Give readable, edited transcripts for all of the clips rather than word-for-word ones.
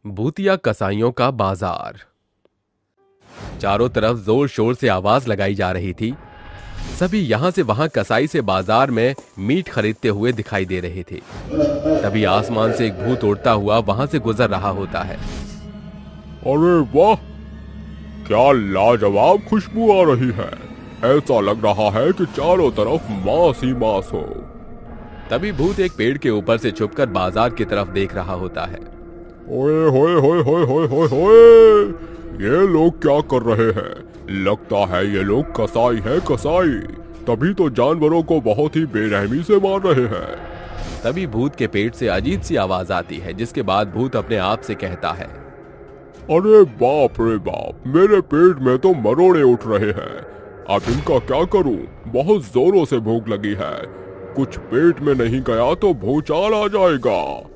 भूतिया कसाईयों का बाजार। चारों तरफ जोर शोर से आवाज लगाई जा रही थी। सभी यहां से वहां कसाई से बाजार में मीट खरीदते हुए दिखाई दे रहे थे। तभी आसमान से एक भूत उड़ता हुआ वहां से गुजर रहा होता है। अरे वाह, क्या लाजवाब खुशबू आ रही है। ऐसा लग रहा है कि चारों तरफ मांस ही मांस हो। तभी भूत एक पेड़ के ऊपर से छुपकर बाजार की तरफ देख रहा होता है। ओए होए होए होए होए होए होए, ये लोग क्या कर रहे हैं? लगता है ये लोग कसाई हैं, कसाई। तभी तो जानवरों को बहुत ही बेरहमी से मार रहे हैं। तभी भूत के पेट से अजीब सी आवाज आती है, जिसके बाद भूत अपने आप से कहता है, अरे बाप रे बाप, मेरे पेट में तो मरोड़े उठ रहे हैं। अब इनका क्या करूं? बहुत जोरों से भूख लगी है। कुछ पेट में नहीं गया तो भूचाल आ जाएगा।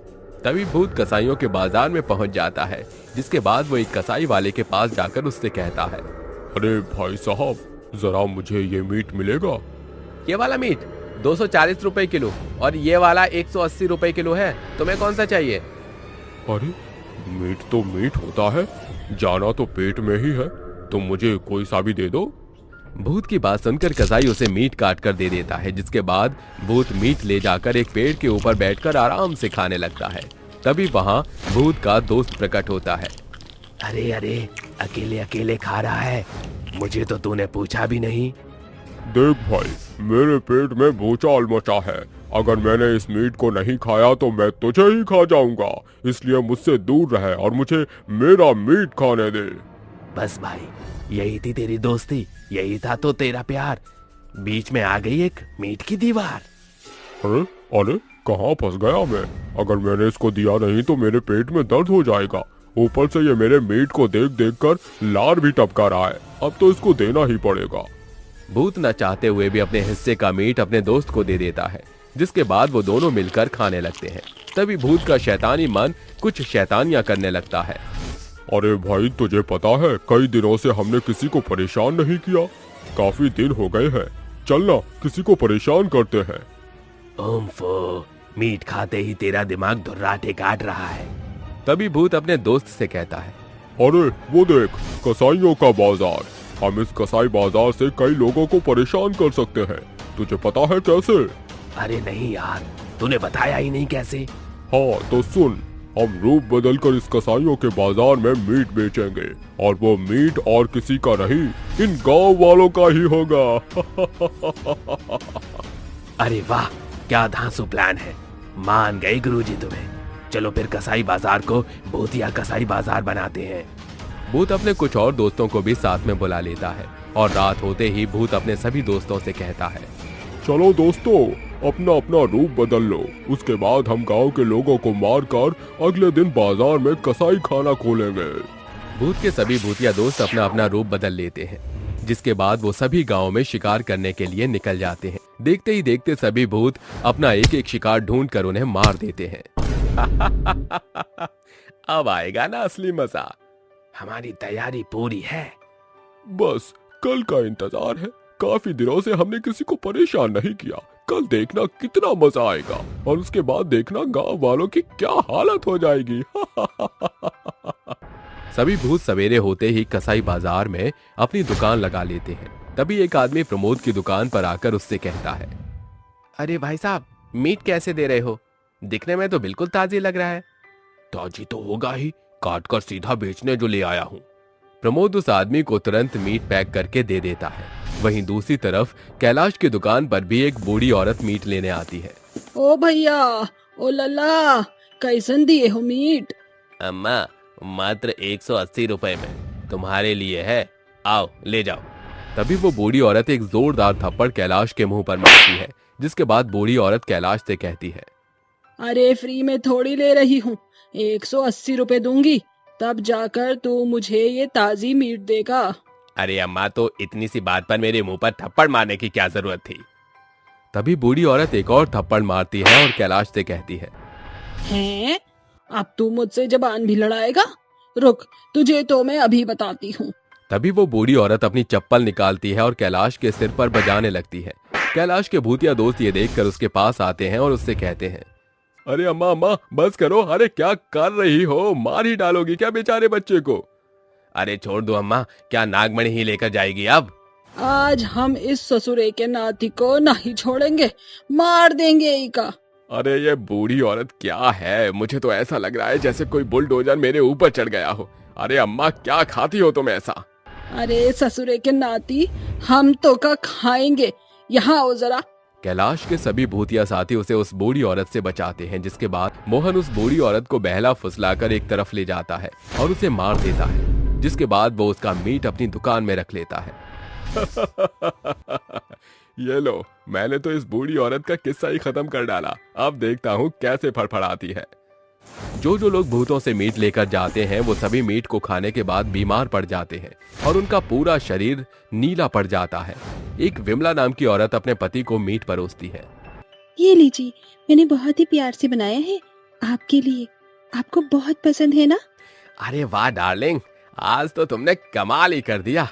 तभी भूत कसाईयों के बाजार में पहुंच जाता है, जिसके बाद वो एक कसाई वाले के पास जाकर उससे कहता है, अरे भाई साहब, जरा मुझे ये मीट मिलेगा? ये वाला मीट 240 रुपए किलो और ये वाला 180 रुपए किलो है। तुम्हें कौन सा चाहिए? अरे मीट तो मीट होता है, जाना तो पेट में ही है। तुम मुझे कोई सा भी दे दो। भूत की बात सुनकर कसाई उसे मीट काट कर दे देता है, जिसके बाद भूत मीट ले जाकर एक पेड़ के ऊपर बैठकर आराम से खाने लगता है। तभी वहां भूत का दोस्त प्रकट होता है। अरे अरे, अकेले अकेले खा रहा है, मुझे तो तूने पूछा भी नहीं। देख भाई, मेरे पेट में भूचाल मचा है। अगर मैंने इस मीट को नहीं खाया तो मैं तुझे ही खा जाऊंगा। इसलिए मुझसे दूर रहे और मुझे मेरा मीट खाने दे। बस भाई, यही थी तेरी दोस्ती, यही था तो तेरा प्यार। बीच में आ गई एक मीट की दीवार। अरे अरे, कहाँ फंस गया मैं? अगर मैंने इसको दिया नहीं तो मेरे पेट में दर्द हो जाएगा। ऊपर से ये मेरे मीट को देख देख कर लार भी टपका रहा है। अब तो इसको देना ही पड़ेगा। भूत न चाहते हुए भी अपने हिस्से का मीट अपने दोस्त को दे देता है, जिसके बाद वो दोनों मिलकर खाने लगते हैं। तभी भूत का शैतानी मन कुछ शैतानियां करने लगता है। अरे भाई, तुझे पता है, कई दिनों से हमने किसी को परेशान नहीं किया। काफी दिन हो गए हैं। चलना किसी को परेशान करते हैं। ओम्फो, मीट खाते ही तेरा दिमाग धुर्राटे काट रहा है। तभी भूत अपने दोस्त से कहता है, अरे वो देख, कसाईयों का बाजार। हम इस कसाई बाजार से कई लोगों को परेशान कर सकते हैं। तुझे पता है कैसे? अरे नहीं यार, तूने बताया ही नहीं कैसे। हाँ तो सुन, हम रूप बदलकर इस कसाईयों के बाजार में मीट बेचेंगे और वो मीट और किसी का नहीं, इन गांव वालों का ही होगा। अरे वाह, क्या धांसू प्लान है। मान गए गुरुजी तुम्हें। चलो फिर कसाई बाजार को भूतिया कसाई बाजार बनाते हैं। भूत अपने कुछ और दोस्तों को भी साथ में बुला लेता है और रात होते ही भूत अपने सभी दोस्तों से कहता है, चलो दोस्तों, अपना अपना रूप बदल लो। उसके बाद हम गांव के लोगों को मारकर अगले दिन बाजार में कसाई खाना खोलेंगे। भूत के सभी भूतिया दोस्त अपना अपना रूप बदल लेते हैं, जिसके बाद वो सभी गांव में शिकार करने के लिए निकल जाते हैं। देखते ही देखते सभी भूत अपना एक एक शिकार ढूंढ कर उन्हें मार देते हैं। अब आएगा ना असली मजा। हमारी तैयारी पूरी है। बस कल का इंतजार है। काफी दिनों से हमने किसी को परेशान नहीं किया। कल देखना कितना मजा आएगा और उसके बाद देखना गांव वालों की क्या हालत हो जाएगी। सभी भूत सवेरे होते ही कसाई बाजार में अपनी दुकान लगा लेते हैं। तभी एक आदमी प्रमोद की दुकान पर आकर उससे कहता है, अरे भाई साहब, मीट कैसे दे रहे हो? दिखने में तो बिल्कुल ताजी लग रहा है। ताजी तो होगा ही, काट कर सीधा बेचने जो ले आया हूँ। प्रमोद उस आदमी को तुरंत मीट पैक करके दे देता है। वहीं दूसरी तरफ कैलाश की दुकान पर भी एक बूढ़ी औरत मीट लेने आती है। ओ भैया, ओ लल्ला, कैसन दिए हो मीट? अम्मा, मात्र 180 रुपए में तुम्हारे लिए है, आओ ले जाओ। तभी वो बूढ़ी औरत एक जोरदार थप्पड़ कैलाश के मुंह पर मारती है, जिसके बाद बूढ़ी औरत कैलाश से कहती है, अरे फ्री में थोड़ी ले रही हूँ, 180 रुपए दूंगी, तब जाकर तू मुझे ये ताजी मीट देगा। अरे अम्मा, तो इतनी सी बात पर मेरे मुंह पर थप्पड़ मारने की क्या जरूरत थी? तभी बूढ़ी औरत एक और थप्पड़ मारती है और कैलाश से कहती है, हैं? अब तू मुझसे जबान भी लड़ाएगा? रुक, तुझे तो मैं अभी बताती हूँ। तभी वो बूढ़ी औरत अपनी चप्पल निकालती है और कैलाश के सिर पर बजाने लगती है। कैलाश के भूतिया दोस्त ये देखकर उसके पास आते हैं और उससे कहते हैं, अरे अम्मा अम्मा बस करो, अरे क्या कर रही हो, मार ही डालोगी क्या बेचारे बच्चे को? अरे छोड़ दो अम्मा, क्या नागमणि ही लेकर जाएगी अब? आज हम इस ससुरे के नाती को नहीं छोड़ेंगे, मार देंगे ही का। अरे ये बूढ़ी औरत क्या है, मुझे तो ऐसा लग रहा है जैसे कोई बुलडोजर मेरे ऊपर चढ़ गया हो। अरे अम्मा क्या खाती हो तुम ऐसा? अरे ससुरे के नाती, हम तो का खाएंगे, यहाँ आओ जरा। कैलाश के सभी भूतिया साथी उसे उस बूढ़ी औरत से बचाते हैं, जिसके बाद मोहन उस बूढ़ी औरत को बहला फुसलाकर एक तरफ ले जाता है और उसे मार देता है, जिसके बाद वो उसका मीट अपनी दुकान में रख लेता है। ये लो, मैंने तो इस बूढ़ी औरत का किस्सा ही खत्म कर डाला, अब देखता हूँ कैसे फड़फड़ाती है। जो जो लोग भूतों से मीट लेकर जाते हैं वो सभी मीट को खाने के बाद बीमार पड़ जाते हैं और उनका पूरा शरीर नीला पड़ जाता है। एक विमला नाम की औरत अपने पति को मीट परोसती है। ये लीजिए, मैंने बहुत ही प्यार से बनाया है आपके लिए, आपको बहुत पसंद है ना? अरे वाह डार्लिंग, आज तो तुमने कमाल ही कर दिया।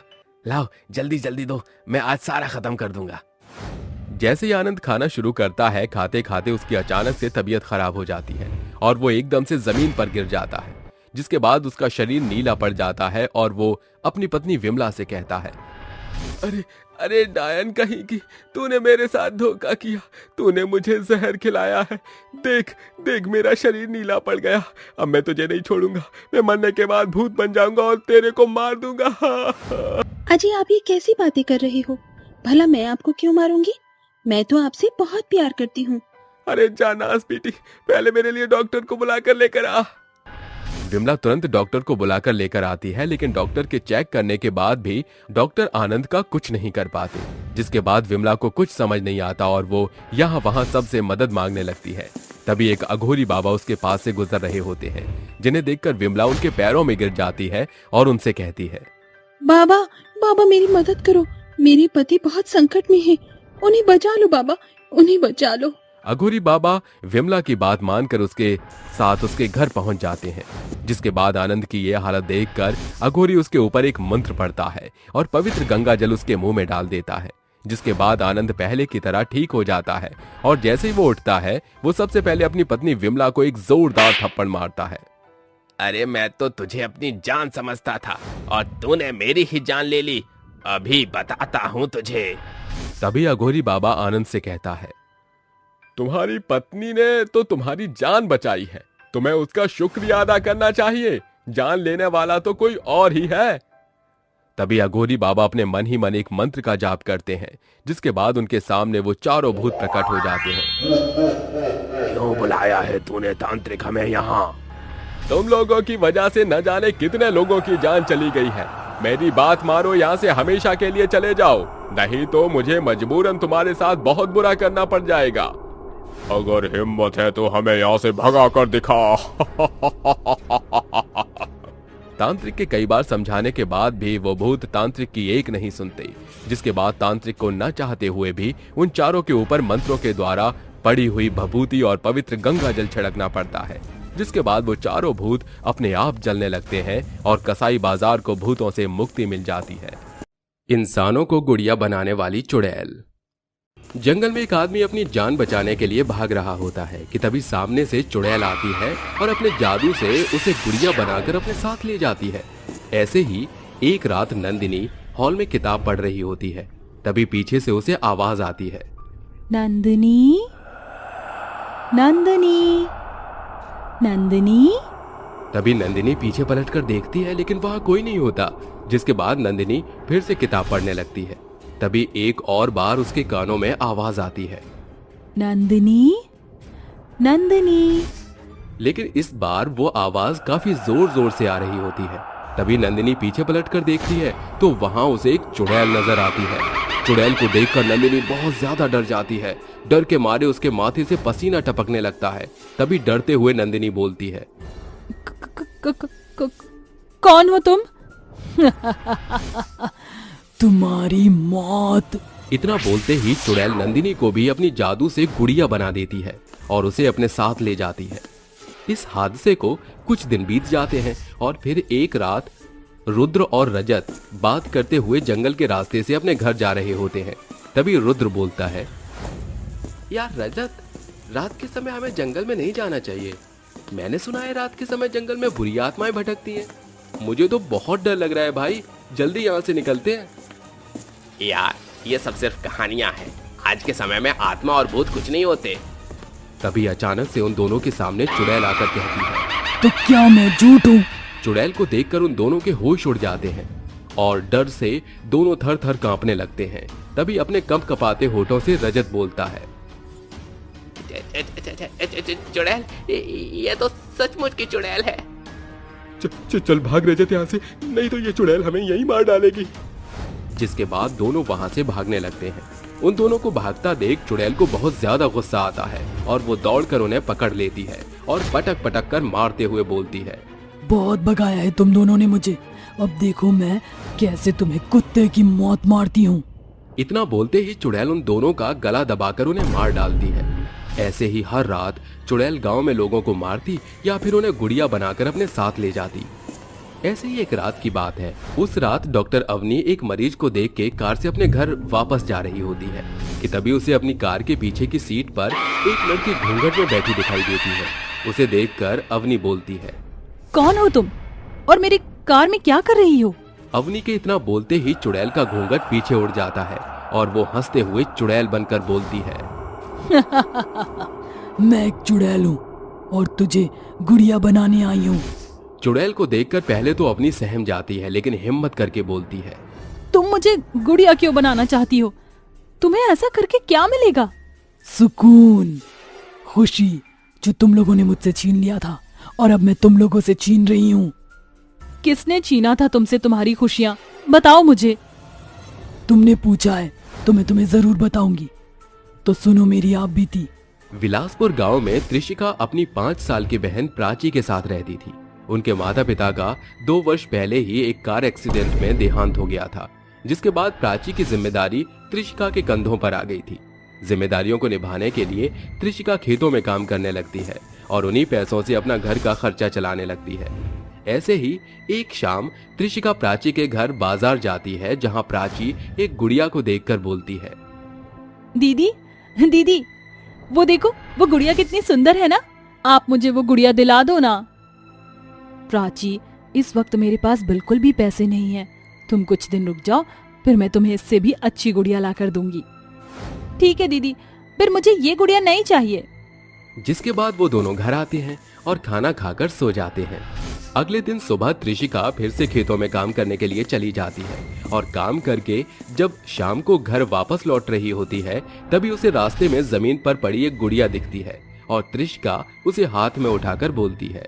लाओ जल्दी जल्दी दो, मैं आज सारा खत्म कर दूंगा। जैसे ही आनंद खाना शुरू करता है, खाते खाते उसकी अचानक से तबीयत खराब हो जाती है और वो एकदम से जमीन पर गिर जाता है, जिसके बाद उसका शरीर नीला पड़ जाता है और वो अपनी पत्नी विमला से कहता है, अरे अरे डायन कहीं की, तूने मेरे साथ धोखा किया, तूने मुझे जहर खिलाया है। देख देख मेरा शरीर नीला पड़ गया, अब मैं तुझे नहीं छोड़ूंगा, मैं मरने के बाद भूत बन जाऊंगा और तेरे को मार दूंगा। अजी आप ये कैसी बातें कर रहे हो? भला मैं आपको क्यों मारूंगी? मैं तो आपसे बहुत प्यार करती हूँ। अरे जानास बेटी, पहले मेरे लिए डॉक्टर को बुलाकर लेकर आ। विमला तुरंत डॉक्टर को बुलाकर लेकर आती है, लेकिन डॉक्टर के चेक करने के बाद भी डॉक्टर आनंद का कुछ नहीं कर पाते, जिसके बाद विमला को कुछ समझ नहीं आता और वो यहाँ वहाँ सबसे मदद मांगने लगती है। तभी एक अघोरी बाबा उसके पास से गुजर रहे होते हैं, जिन्हें देखकर विमला उनके पैरों में गिर जाती है और उनसे कहती है, बाबा बाबा मेरी मदद करो, मेरे पति बहुत संकट में हैं, उन्हें बचा लो बाबा, उन्हें बचा लो। अघोरी बाबा विमला की बात मानकर उसके साथ उसके घर पहुंच जाते हैं, जिसके बाद आनंद की ये हालत देखकर अघोरी उसके ऊपर एक मंत्र पढ़ता है और पवित्र गंगा जल उसके मुंह में डाल देता है, जिसके बाद आनंद पहले की तरह ठीक हो जाता है और जैसे ही वो उठता है वो सबसे पहले अपनी पत्नी विमला को एक जोरदार थप्पड़ मारता है। अरे मैं तो तुझे अपनी जान समझता था और तूने मेरी ही जान ले ली, अभी बताता हूँ तुझे। तभी अघोरी बाबा आनंद से कहता है, तुम्हारी पत्नी ने तो तुम्हारी जान बचाई है, तुम्हें उसका शुक्रिया अदा करना चाहिए, जान लेने वाला तो कोई और ही है। तभी अघोरी बाबा अपने मन ही मन एक मंत्र का जाप करते हैं, जिसके बाद उनके सामने वो चारों भूत प्रकट हो जाते हैं। क्यों बुलाया है तूने तांत्रिक हमें यहाँ? तुम लोगों की वजह से न जाने कितने लोगों की जान चली गई है, मेरी बात मारो, यहाँ से हमेशा के लिए चले जाओ, नहीं तो मुझे मजबूरन तुम्हारे साथ बहुत बुरा करना पड़ जाएगा। अगर हिम्मत है तो हमें यहाँ से भगा कर दिखा। तांत्रिक के कई बार समझाने के बाद भी वो भूत तांत्रिक की एक नहीं सुनते, जिसके बाद तांत्रिक को न चाहते हुए भी उन चारों के ऊपर मंत्रों के द्वारा पड़ी हुई भभूति और पवित्र गंगा जल छिड़कना पड़ता है, जिसके बाद वो चारों भूत अपने आप जलने लगते हैं और कसाई बाजार को भूतों से मुक्ति मिल जाती है। इंसानों को गुड़िया बनाने वाली चुड़ैल। जंगल में एक आदमी अपनी जान बचाने के लिए भाग रहा होता है कि तभी सामने से चुड़ैल आती है और अपने जादू से उसे गुड़िया बनाकर अपने साथ ले जाती है। ऐसे ही एक रात नंदिनी हॉल में किताब पढ़ रही होती है, तभी पीछे से उसे आवाज आती है, नंदिनी नंदिनी नंदिनी। तभी नंदिनी पीछे पलटकर देखती है, लेकिन वहां कोई नहीं होता, जिसके बाद नंदिनी फिर से किताब पढ़ने लगती है। तभी एक और बार उसके कानों में आवाज आती है, नंदिनी नंदिनी। लेकिन इस बार वो आवाज काफी जोर जोर से आ रही होती है। तभी नंदिनी पीछे पलटकर देखती है तो वहां उसे एक चुड़ैल नजर आती है। चुड़ैल को देखकर नंदिनी बहुत ज्यादा डर जाती है, डर के मारे उसके माथे से पसीना टपकने लगता है। तभी डरते हुए नंदिनी बोलती है, कौन हो तुम? तुम्हारी मौत। इतना बोलते ही चुड़ैल नंदिनी को भी अपनी जादू से गुड़िया बना देती है और उसे अपने साथ ले जाती है। इस हादसे को कुछ दिन बीत जाते हैं और फिर एक रात रुद्र और रजत बात करते हुए जंगल के रास्ते से अपने घर जा रहे होते हैं। तभी रुद्र बोलता है, यार रजत, रात के समय हमें जंगल में नहीं जाना चाहिए। मैंने सुना है रात के समय जंगल में बुरी आत्माएं भटकती हैं। मुझे तो बहुत डर लग रहा है भाई, जल्दी यहाँ से निकलते हैं। यार ये सब सिर्फ कहानियां हैं, आज के समय में आत्मा और भूत कुछ नहीं होते। तभी अचानक से उन दोनों के सामने चुड़ैल आकर कहती है, तो क्या मैं झूठ हूँ? चुड़ैल को देखकर उन दोनों के होश उड़ जाते हैं और डर से दोनों थर थर कांपने लगते हैं। तभी अपने कंप कपाते होठों से रजत बोलता है, चुड़ैल, ये तो सचमुच की चुड़ैल है। चल भाग रजत यहाँ से, नहीं तो ये चुड़ैल हमें यहीं मार डालेगी। जिसके बाद दोनों वहां से भागने लगते हैं। उन दोनों को भागता देख चुड़ैल को बहुत ज्यादा गुस्सा आता है और वो दौड़कर उन्हें पकड़ लेती है और पटक पटक कर मारते हुए बोलती है, बहुत भगाया है तुम दोनों ने मुझे, अब देखो मैं कैसे तुम्हें कुत्ते की मौत मारती हूँ। इतना बोलते ही चुड़ैल उन दोनों का गला दबाकर उन्हें मार डालती है। ऐसे ही हर रात चुड़ैल गांव में लोगों को मारती या फिर उन्हें गुड़िया बनाकर अपने साथ ले जाती। ऐसे ही एक रात की बात है। उस रात डॉक्टर अवनी एक मरीज को देख के कार से अपने घर वापस जा रही होती है कि तभी उसे अपनी कार के पीछे की सीट पर एक लड़की घूंघट में बैठी दिखाई देती है। उसे देखकर अवनी बोलती है, कौन हो तुम और मेरी कार में क्या कर रही हो? अवनी के इतना बोलते ही चुड़ैल का घूंघट पीछे उड़ जाता है और वो हंसते हुए चुड़ैल बनकर बोलती है, मैं एक चुड़ैल हूँ और तुझे गुड़िया बनाने आई हूँ। चुड़ैल को देखकर पहले तो अवनी सहम जाती है, लेकिन हिम्मत करके बोलती है, तुम मुझे गुड़िया क्यों बनाना चाहती हो? तुम्हें ऐसा करके क्या मिलेगा? सुकून, खुशी जो तुम लोगों ने मुझसे छीन लिया था और अब मैं तुम लोगों से छीन रही हूँ। किसने छीना था तुमसे तुम्हारी खुशियाँ? बताओ मुझे। तुमने पूछा है तो मैं तुम्हें जरूर बताऊंगी, तो सुनो मेरी आप बीती। विलासपुर गांव में त्रिशिका अपनी 5 साल की बहन प्राची के साथ रहती थी। उनके माता पिता का 2 वर्ष पहले ही एक कार एक्सीडेंट में देहांत हो गया था, जिसके बाद प्राची की जिम्मेदारी त्रिशिका के कंधों पर आ गई थी। जिम्मेदारियों को निभाने के लिए त्रिशिका खेतों में काम करने लगती है और उन्हीं पैसों से अपना घर का खर्चा चलाने लगती है। ऐसे ही एक शाम त्रिशिका प्राची के घर बाजार जाती है, जहां प्राची एक गुड़िया को देखकर बोलती है, दीदी दीदी, वो देखो, वो गुड़िया कितनी सुंदर है ना, आप मुझे वो गुड़िया दिला दो ना। प्राची, इस वक्त मेरे पास बिल्कुल भी पैसे नहीं हैं, तुम कुछ दिन रुक जाओ, फिर मैं तुम्हें इससे भी अच्छी गुड़िया ला कर दूंगी। ठीक है दीदी, फिर मुझे ये गुड़िया नहीं चाहिए। जिसके बाद वो दोनों घर आते हैं और खाना खाकर सो जाते हैं। अगले दिन सुबह त्रिशिका फिर से खेतों में काम करने के लिए चली जाती है और काम करके जब शाम को घर वापस लौट रही होती है, तभी उसे रास्ते में जमीन पर पड़ी एक गुड़िया दिखती है और त्रिशिका उसे हाथ में उठाकर बोलती है,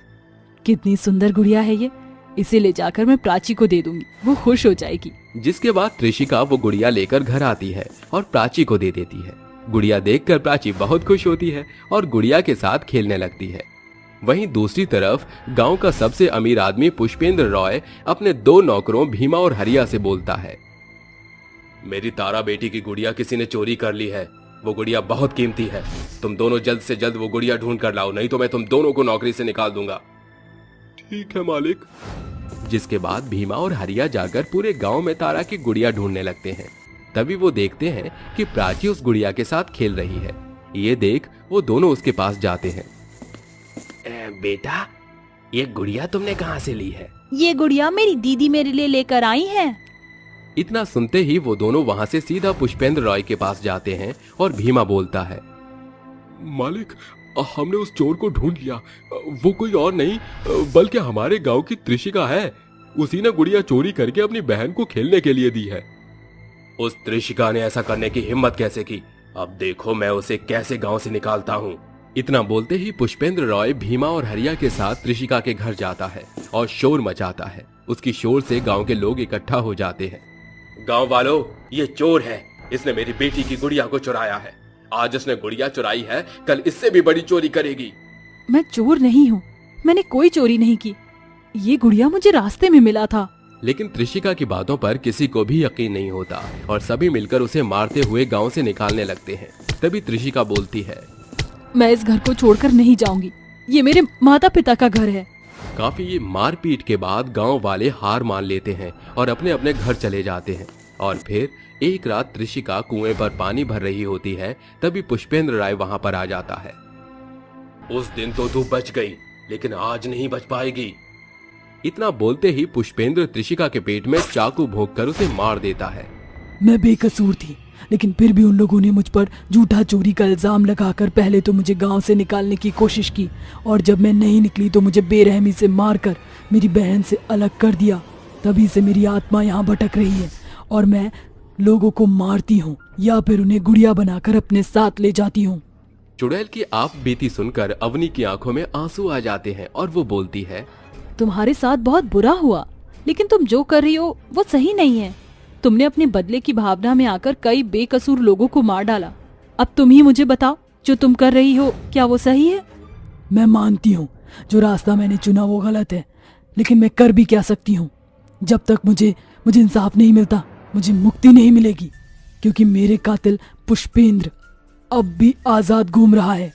कितनी सुंदर गुड़िया है ये, इसे ले जाकर मैं प्राची को दे दूंगी, वो खुश हो जाएगी। जिसके बाद त्रिशिका वो गुड़िया लेकर घर आती है और प्राची को दे देती है। गुड़िया देखकर प्राची बहुत खुश होती है और गुड़िया के साथ खेलने लगती है। वहीं दूसरी तरफ गांव का सबसे अमीर आदमी पुष्पेंद्र रॉय अपने 2 नौकरों भीमा और हरिया से बोलता है, मेरी तारा बेटी की गुड़िया किसी ने चोरी कर ली है, वो गुड़िया बहुत कीमती है, तुम दोनों जल्द से जल्द वो गुड़िया ढूंढ कर लाओ, नहीं तो मैं तुम दोनों को नौकरी से निकाल दूंगा। ठीक है मालिक। जिसके बाद भीमा और हरिया जाकर पूरे गांव में तारा की गुड़िया ढूंढने लगते हैं। तभी वो देखते हैं कि प्राची उस गुड़िया के साथ खेल रही है। ये देख वो दोनों उसके पास जाते हैं। बेटा, ये गुड़िया तुमने कहाँ से ली है? ये गुड़िया मेरी दीदी मेरे लिए लेकर आई है। इतना सुनते ही वो दोनों वहां से सीधा पुष्पेंद्र रॉय के पास जाते हैं और भीमा बोलता है, मालिक, हमने उस चोर को ढूंढ लिया, वो कोई और नहीं बल्कि हमारे गांव की त्रिशिका है। उसी ने गुड़िया चोरी करके अपनी बहन को खेलने के लिए दी है। उस त्रिशिका ने ऐसा करने की हिम्मत कैसे की? अब देखो मैं उसे कैसे गांव से निकालता हूँ। इतना बोलते ही पुष्पेंद्र रॉय भीमा और हरिया के साथ त्रिशिका के घर जाता है और शोर मचाता है। उसकी शोर से गांव के लोग इकट्ठा हो जाते हैं। गांव वालों, ये चोर है, इसने मेरी बेटी की गुड़िया को चुराया है। आज इसने गुड़िया चुराई है, कल इससे भी बड़ी चोरी करेगी। मैं चोर नहीं हूँ, मैंने कोई चोरी नहीं की, ये गुड़िया मुझे रास्ते में मिला था। लेकिन त्रिशिका की बातों पर किसी को भी यकीन नहीं होता और सभी मिलकर उसे मारते हुए गांव से निकालने लगते हैं। तभी त्रिशिका बोलती है, मैं इस घर को छोड़कर नहीं जाऊंगी, ये मेरे माता पिता का घर है। काफी मारपीट के बाद गांव वाले हार मान लेते हैं और अपने अपने घर चले जाते हैं। और फिर एक रात त्रिशिका कुएं पर पानी भर रही होती है, तभी पुष्पेंद्र राय वहां पर आ जाता है उस दिन तो तू बच गई, लेकिन आज नहीं बच पाएगी। इतना बोलते ही पुष्पेंद्र त्रिशिका के पेट में चाकू भोंककर उसे मार देता है। मैं बेकसूर थी, लेकिन फिर भी उन लोगों ने मुझ पर झूठा चोरी का इल्जाम लगाकर पहले तो मुझे गांव से निकालने की कोशिश की, और जब मैं नहीं निकली तो मुझे बेरहमी से मारकर मेरी बहन से अलग कर दिया। तभी से मेरी आत्मा यहाँ भटक रही है और मैं लोगों को मारती हूँ या फिर उन्हें गुड़िया बनाकर अपने साथ ले जाती हूँ। चुड़ैल की आप बीती सुनकर अवनी की आंखों में आंसू आ जाते हैं और वो बोलती है, तुम्हारे साथ बहुत बुरा हुआ, लेकिन तुम जो कर रही हो वो सही नहीं है। तुमने अपने बदले की भावना में आकर कई बेकसूर लोगों को मार डाला। अब तुम ही मुझे बताओ, जो तुम कर रही हो क्या वो सही है? मैं मानती हूँ जो रास्ता मैंने चुना वो गलत है, लेकिन मैं कर भी क्या सकती हूँ। जब तक मुझे इंसाफ नहीं मिलता मुझे मुक्ति नहीं मिलेगी, क्योंकि मेरे कातिल पुष्पेंद्र अब भी आजाद घूम रहा है।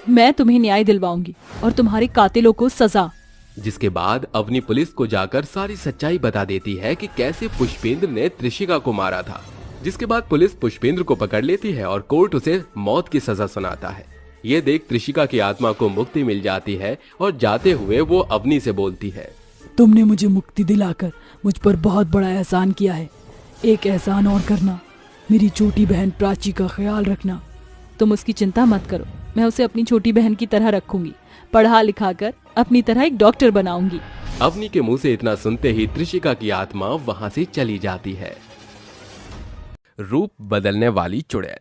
मैं तुम्हें न्याय दिलवाऊंगी और तुम्हारे कातिलों को सजा। जिसके बाद अवनी पुलिस को जाकर सारी सच्चाई बता देती है कि कैसे पुष्पेंद्र ने त्रिशिका को मारा था। जिसके बाद पुलिस पुष्पेंद्र को पकड़ लेती है और कोर्ट उसे मौत की सजा सुनाता है। ये देख त्रिशिका की आत्मा को मुक्ति मिल जाती है और जाते हुए वो अवनी से बोलती है, तुमने मुझे मुक्ति दिलाकर मुझ पर बहुत बड़ा एहसान किया है। एक एहसान और करना, मेरी छोटी बहन प्राची का ख्याल रखना। तुम उसकी चिंता मत करो, मैं उसे अपनी छोटी बहन की तरह रखूंगी, पढ़ा लिखा कर अपनी तरह एक डॉक्टर बनाऊंगी। अवनी के मुंह से इतना सुनते ही त्रिशिका की आत्मा वहां से चली जाती है। रूप बदलने वाली चुड़ैल।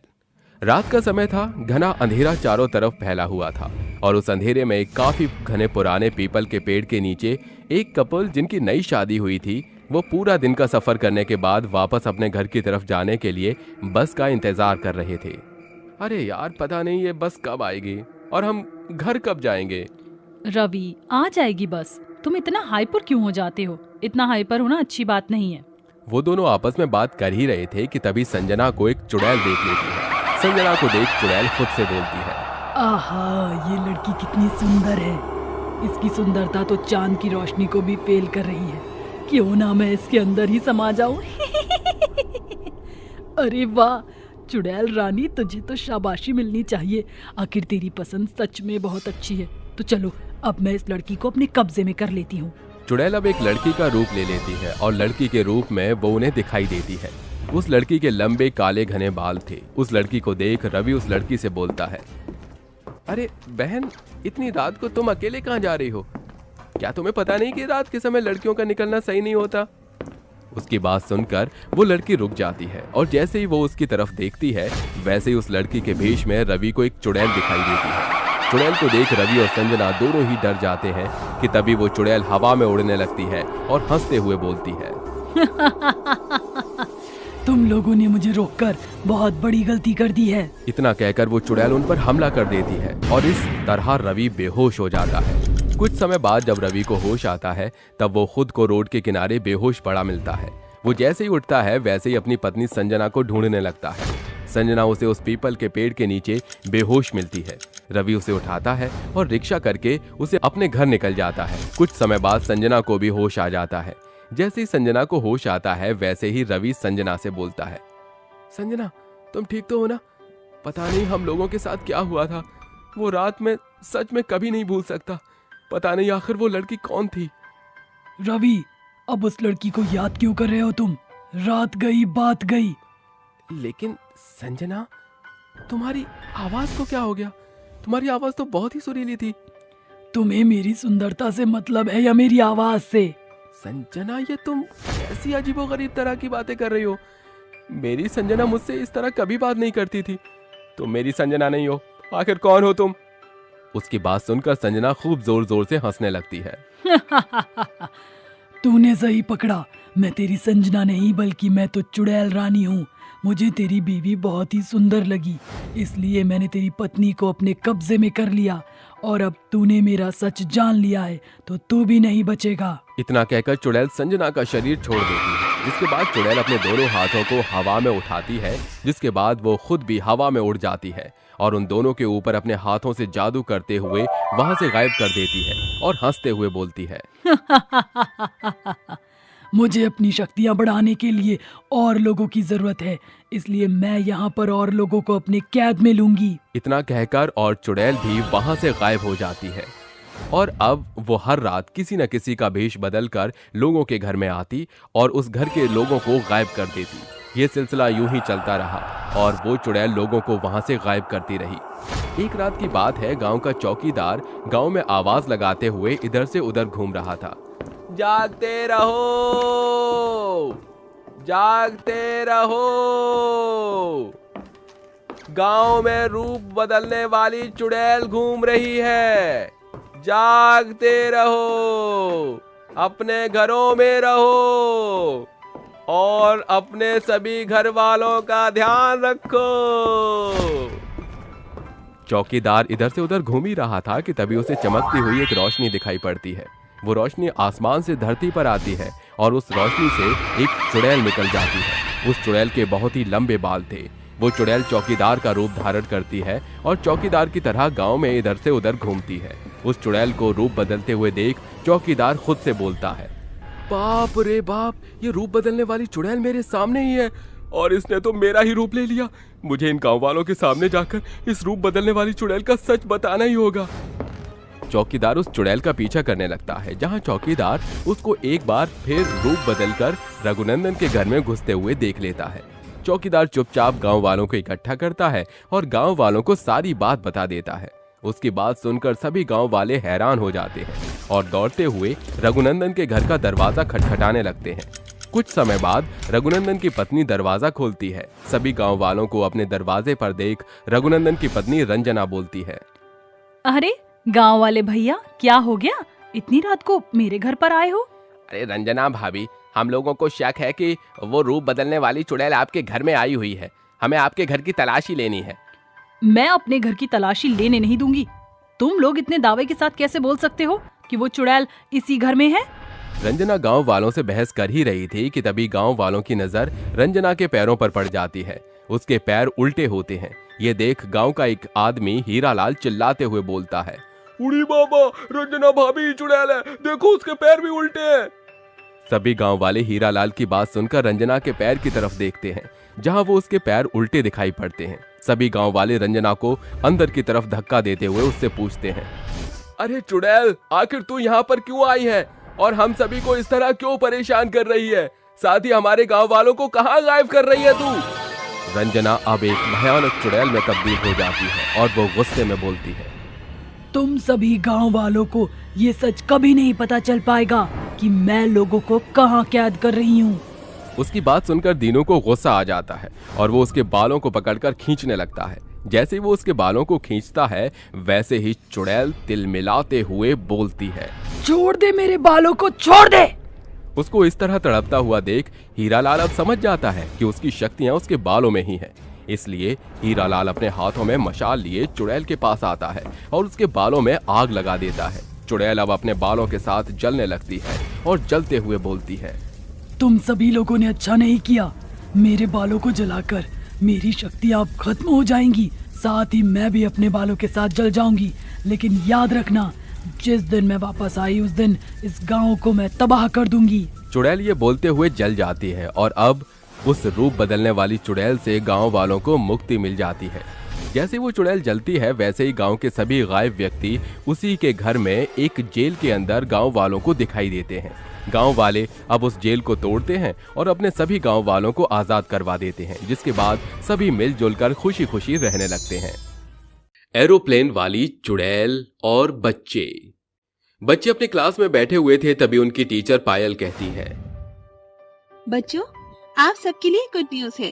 रात का समय था, घना अंधेरा चारों तरफ फैला हुआ था और उस अंधेरे में एक काफी घने पुराने पीपल के पेड़ के नीचे एक कपल जिनकी नई शादी हुई थी, वो पूरा दिन का सफर करने के बाद वापस अपने घर की तरफ जाने के लिए बस का इंतजार कर रहे थे। अरे यार, पता नहीं ये बस कब आएगी और हम घर कब जाएंगे। रवि, आ जाएगी बस, तुम इतना हाइपर क्यों हो जाते हो? इतना हाइपर होना अच्छी बात नहीं है। वो दोनों आपस में बात कर ही रहे थे कि तभी संजना को एक चुड़ैल देख लेती है। संजना को देख चुड़ैल खुद से बोलती है, आहा, ये लड़की कितनी सुंदर है। इसकी सुंदरता तो चांद की रोशनी को भी फेल कर रही है। क्यों ना मैं इसके अंदर ही समा जाऊं। अरे वाह चुड़ैल रानी, तुझे तो शाबाशी मिलनी चाहिए। आखिर तेरी पसंद सच में बहुत अच्छी है। तो चलो अब मैं इस लड़की को अपने कब्जे में कर लेती हूँ। चुड़ैल अब एक लड़की का रूप ले लेती है और लड़की के रूप में वो उन्हें दिखाई देती है। उस लड़की के लंबे काले घने बाल थे। उस लड़की को देख रवि उस लड़की से बोलता है, अरे बहन, इतनी रात को तुम अकेले कहाँ जा रही हो? क्या तुम्हें पता नहीं कि रात के समय लड़कियों का निकलना सही नहीं होता? उसकी बात सुनकर वो लड़की रुक जाती है और जैसे ही वो उसकी तरफ देखती है वैसे ही उस लड़की के भेष में रवि को एक चुड़ैल दिखाई देती है। चुड़ैल को देख रवि और संजना दोनों ही डर जाते हैं कि तभी वो चुड़ैल हवा में उड़ने लगती है और हंसते हुए बोलती है, तुम लोगों ने मुझे रोककर बहुत बड़ी गलती कर दी है। इतना कहकर वो चुड़ैल उन पर हमला कर देती है और इस तरह रवि बेहोश हो जाता है। कुछ समय बाद जब रवि को होश आता है तब वो खुद को रोड के किनारे बेहोश पड़ा मिलता है। वो जैसे ही उठता है वैसे ही अपनी पत्नी संजना को ढूंढने लगता है। संजना उसे उस पीपल के पेड़ के नीचे बेहोश मिलती है। रवि उसे उठाता है और रिक्शा करके उसे अपने घर निकल जाता है। कुछ समय बाद संजना को भी होश आ जाता है। जैसे ही संजना को होश आता है वैसे ही रवि संजना से बोलता है, संजना तुम ठीक तो हो ना? पता नहीं हम लोगों के साथ क्या हुआ था। वो रात में सच में कभी नहीं भूल सकता। पता नहीं आखिर वो लड़की कौन थी। रवि, अब उस लड़की को याद क्यों कर रहे हो तुम? रात गई बात गई। लेकिन संजना, तुम्हारी आवाज को क्या हो गया? तुम्हारी आवाज तो बहुत ही सुरीली थी। तुम्हें मेरी सुंदरता से मतलब है या मेरी आवाज से? संजना, ये तुम ऐसी अजीबोगरीब तरह की बातें कर रही हो। मेरी संजना मुझसे इस तरह कभी बात नहीं करती थी। तुम मेरी संजना नहीं हो। आखिर कौन हो तुम? उसकी बात सुनकर संजना खूब जोर जोर से हंसने लगती है। तूने सही पकड़ा, मैं तेरी संजना नहीं बल्कि मैं तो चुड़ैल रानी हूँ। मुझे तेरी बीवी बहुत ही सुंदर लगी, इसलिए मैंने तेरी पत्नी को अपने कब्जे में कर लिया और अब तूने मेरा सच जान लिया है तो तू भी नहीं बचेगा। इतना कहकर चुड़ैल संजना का शरीर छोड़ देती है। जिसके बाद चुड़ैल अपने दोनों हाथों को हवा में उठाती है, जिसके बाद वो खुद भी हवा में उड़ जाती है और उन दोनों के ऊपर अपने हाथों से जादू करते हुए वहां से गायब कर देती है और हंसते हुए बोलती है, मुझे अपनी शक्तियाँ बढ़ाने के लिए और लोगों की जरूरत है, इसलिए मैं यहाँ पर और लोगों को अपने कैद में लूंगी। इतना कहकर और चुड़ैल भी वहां से गायब हो जाती है। और अब वो हर रात किसी न किसी का भेष बदलकर लोगों के घर में आती और उस घर के लोगों को गायब कर देती। ये सिलसिला यूं ही चलता रहा और वो चुड़ैल लोगों को वहां से गायब करती रही। एक रात की बात है, गांव का चौकीदार गांव में आवाज लगाते हुए इधर से उधर घूम रहा था। जागते रहो, जागते रहो, गांव में रूप बदलने वाली चुड़ैल घूम रही है। जागते रहो, अपने घरों में रहो और अपने सभी घर वालों का ध्यान रखो। चौकीदार इधर से उधर घूम ही रहा था कि तभी उसे चमकती हुई एक रोशनी दिखाई पड़ती है। वो रोशनी आसमान से धरती पर आती है और उस रोशनी से एक चुड़ैल निकल जाती है। उस चुड़ैल के बहुत ही लंबे बाल थे। वो चुड़ैल चौकीदार का रूप धारण करती है और चौकीदार की तरह गांव में इधर से उधर घूमती है। उस चुड़ैल को रूप बदलते हुए देख चौकीदार खुद से बोलता है, बाप रे बाप, ये रूप बदलने वाली चुड़ैल मेरे सामने ही है और इसने तो मेरा ही रूप ले लिया। मुझे इन गांव वालों के सामने जाकर इस रूप बदलने वाली चुड़ैल का सच बताना ही होगा। चौकीदार उस चुड़ैल का पीछा करने लगता है, जहां चौकीदार उसको एक बार फिर रूप बदलकर रघुनंदन के घर में घुसते हुए देख लेता है। चौकीदार चुपचाप गांव वालों को इकट्ठा करता है और गांव वालों को सारी बात बता देता है। उसकी बात सुनकर सभी गांव वाले हैरान हो जाते हैं और दौड़ते हुए रघुनंदन के घर का दरवाजा खटखटाने लगते हैं। कुछ समय बाद रघुनंदन की पत्नी दरवाजा खोलती है। सभी गांव वालों को अपने दरवाजे पर देख रघुनंदन की पत्नी रंजना बोलती है, अरे गांव वाले भैया, क्या हो गया? इतनी रात को मेरे घर पर आए हो? अरे रंजना भाभी, हम लोगों को शक है कि वो रूप बदलने वाली चुड़ैल आपके घर में आई हुई है। हमें आपके घर की तलाशी लेनी है। मैं अपने घर की तलाशी लेने नहीं दूंगी। तुम लोग इतने दावे के साथ कैसे बोल सकते हो कि वो चुड़ैल इसी घर में है? रंजना गांव वालों से बहस कर ही रही थी कि तभी गांव वालों की नजर रंजना के पैरों पर पड़ जाती है। उसके पैर उल्टे होते हैं। ये देख गांव का एक आदमी हीरालाल चिल्लाते हुए बोलता है, उड़ी बाबा, रंजना भाभी चुड़ैल है, देखो उसके पैर भी उल्टे हैं। सभी गांव वाले हीरालाल की बात सुनकर रंजना के पैर की तरफ देखते हैं, जहां वो उसके पैर उल्टे दिखाई पड़ते हैं। सभी गांव वाले रंजना को अंदर की तरफ धक्का देते हुए उससे पूछते हैं, अरे चुड़ैल, आखिर तू यहाँ पर क्यों आई है और हम सभी को इस तरह क्यों परेशान कर रही है? साथ ही हमारे गांव वालों को कहाँ गायब कर रही है तू? रंजना अब एक भयानक चुड़ैल में तब्दील हो जाती है और वो गुस्से में बोलती है, तुम सभी गांव वालों को ये सच कभी नहीं पता चल पाएगा कि मैं लोगों को कहाँ कैद कर रही हूँ। उसकी बात सुनकर दीनू को गुस्सा आ जाता है और वो उसके बालों को पकड़कर खींचने लगता है। जैसे ही वो उसके बालों को खींचता है, वैसे ही चुड़ैल तिलमिलाते हुए बोलती है, छोड़ दे मेरे बालों को, छोड़ दे। उसको इस तरह तड़पता हुआ देख हीरालाल अब समझ जाता है कि उसकी शक्तियां उसके बालों में ही हैं। इसलिए हीरालाल अपने हाथों में मशाल लिए चुड़ैल के पास आता है और उसके बालों में आग लगा देता है। चुड़ैल अब अपने बालों के साथ जलने लगती है और जलते हुए बोलती है, तुम सभी लोगों ने अच्छा नहीं किया। मेरे बालों को जलाकर मेरी शक्तियाँ अब खत्म हो जाएंगी, साथ ही मैं भी अपने बालों के साथ जल जाऊंगी। लेकिन याद रखना, जिस दिन मैं वापस आई उस दिन इस गांव को मैं तबाह कर दूंगी। चुड़ैल ये बोलते हुए जल जाती है और अब उस रूप बदलने वाली चुड़ैल से गांव वालों को मुक्ति मिल जाती है। जैसे वो चुड़ैल जलती है, वैसे ही गांव के सभी गायब व्यक्ति उसी के घर में एक जेल के अंदर गांव वालों को दिखाई देते हैं। गांव वाले अब उस जेल को तोड़ते हैं और अपने सभी गांव वालों को आजाद करवा देते हैं, जिसके बाद सभी मिलजुल कर खुशी खुशी रहने लगते हैं। एरोप्लेन वाली चुड़ैल और बच्चे अपनी क्लास में बैठे हुए थे, तभी उनकी टीचर पायल कहती है, बच्चों, आप सबके लिए गुड न्यूज है।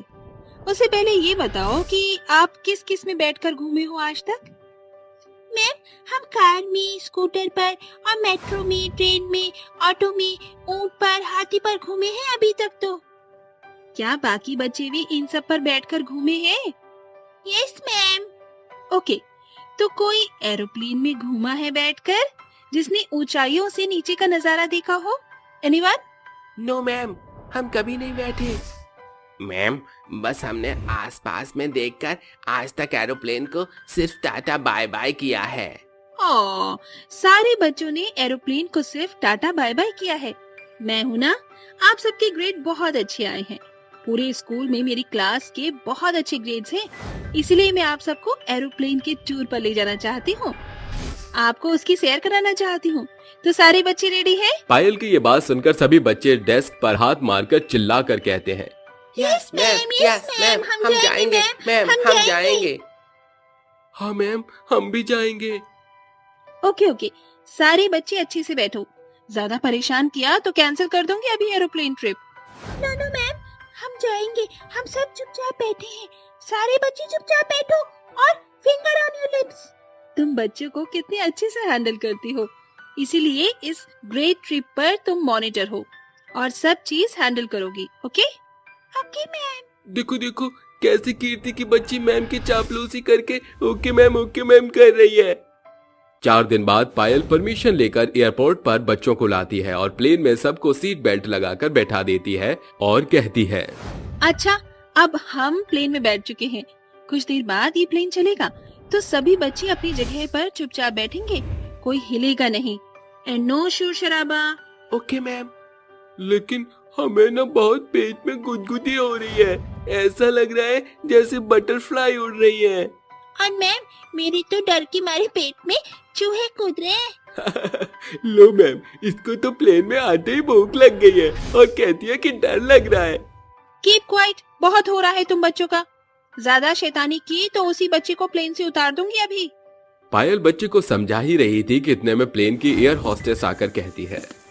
उससे पहले ये बताओ कि आप किस किस में बैठकर घूमे हो आज तक? मैम, हम कार में, स्कूटर पर और मेट्रो में, ट्रेन में, ऑटो में, ऊंट पर, हाथी पर घूमे हैं अभी तक तो। क्या बाकी बच्चे भी इन सब पर बैठकर घूमे हैं? Yes ma'am. ओके, तो कोई एरोप्लेन में घूमा है बैठकर, जिसने ऊंचाइयों से नीचे का नजारा देखा हो? एनीवन? नो मैम, हम कभी नहीं बैठे। मैम, बस हमने आसपास में देखकर आज तक एरोप्लेन को सिर्फ टाटा बाय बाय किया है। सारे बच्चों ने एरोप्लेन को सिर्फ टाटा बाय बाय किया है। मैं हूँ ना, आप सबके ग्रेड बहुत अच्छे आए हैं। पूरे स्कूल में मेरी क्लास के बहुत अच्छे ग्रेड्स हैं, इसलिए मैं आप सबको एरोप्लेन के टूर पर ले जाना चाहती हूँ। आपको उसकी सैर कराना चाहती हूँ। तो सारे बच्चे रेडी हैं? पायल की ये बात सुनकर सभी बच्चे डेस्क पर हाथ मारकर चिल्ला कर कहते हैं, यस मैम, यस मैम, हम जाएंगे मैम, हम जाएंगे। हाँ मैम, हम भी जाएंगे। ओके, सारे बच्चे अच्छे से बैठो। ज्यादा परेशान किया तो कैंसिल कर दूंगी अभी एरोप्लेन ट्रिप। नो मैम, हम जाएंगे। हम सब चुपचाप बैठे हैं। सारे बच्चे चुपचाप बैठो और फिंगर ऑन योर लिप्स। तुम बच्चों को कितने अच्छे से हैंडल करती हो, इसीलिए इस ग्रेट ट्रिप पर तुम मॉनिटर हो और सब चीज हैंडल करोगी। Okay ma'am. देखो कैसे कीर्ति की बच्ची मैम की चापलूसी करके ओके मैम कर रही है। 4 दिन बाद पायल परमिशन लेकर एयरपोर्ट पर बच्चों को लाती है और प्लेन में सबको सीट बेल्ट लगाकर बैठा देती है और कहती है, अच्छा, अब हम प्लेन में बैठ चुके हैं। कुछ देर बाद ये प्लेन चलेगा तो सभी बच्चे अपनी जगह पर चुपचाप बैठेंगे, कोई हिलेगा नहीं एंड नो शोर शराबा। Okay ma'am. लेकिन हमें ना बहुत पेट में गुदगुदी हो रही है, ऐसा लग रहा है जैसे बटरफ्लाई उड़ रही है। और मैम, मेरी तो डर के मारे पेट में चूहे कूद रहे हैं। लो मैम, इसको तो प्लेन में आते ही भूख लग गई है और कहती है कि डर लग रहा है। कीप क्वाइट, बहुत हो रहा है तुम बच्चों का। ज्यादा शैतानी की तो उसी बच्चे को प्लेन से उतार दूंगी अभी। पायल बच्चे को समझा ही रही थी कि इतने में प्लेन की एयर होस्टेस आकर कहती है,